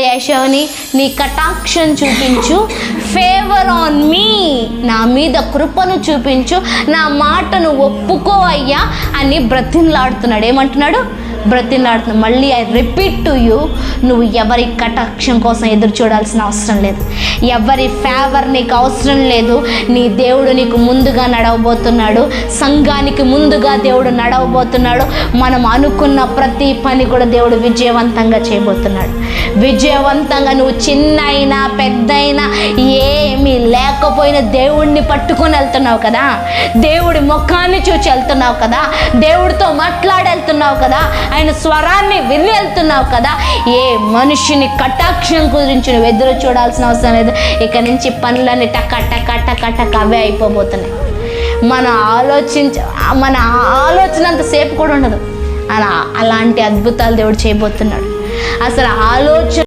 యెషయాని నీ కటాక్షం చూపించు, ఫేవర్ ఆన్ మీ, నా మీద కృపను చూపించు, నా మాటను ఒప్పుకో అయ్యా అని బ్రతిమలాడుతున్నాడు. ఏమంటున్నాడు? బ్రతిమలాడుతున్నాడు. మళ్ళీ ఐ రిపీట్ టు యూ, నువ్వు ఎవరి కటాక్షం కోసం ఎదురు చూడాల్సిన అవసరం లేదు, ఎవరి ఫేవర్ నీకు అవసరం లేదు. నీ దేవుడు నీకు ముందుగా నడవబోతున్నాడు, సంఘానికి ముందుగా దేవుడు నడవబోతున్నాడు. మనం అనుకున్న ప్రతి పని కూడా దేవుడు విజయవంతంగా చేయబోతున్నాడు. విజయవంతంగా నువ్వు చిన్న అయినా పెద్ద అయినా ఏమీ లేకపోయినా దేవుడిని పట్టుకొని వెళ్తున్నావు కదా, దేవుడి ముఖాన్ని చూసి వెళ్తున్నావు కదా, దేవుడితో మాట్లాడి వెళ్తున్నావు కదా, ఆయన స్వరాన్ని విని వెళ్తున్నావు కదా. ఏ మనిషిని కటాక్షం గురించి నువ్వు ఎదురు చూడాల్సిన అవసరం లేదు. ఇక నుంచి పనులన్నీ టక టక టక టక అవే అయిపోబోతున్నాయి. మన ఆలోచనంతసేపు కూడా ఉండదు. అలాంటి అద్భుతాలు దేవుడు చేయబోతున్నాడు. అసలు ఆలోచన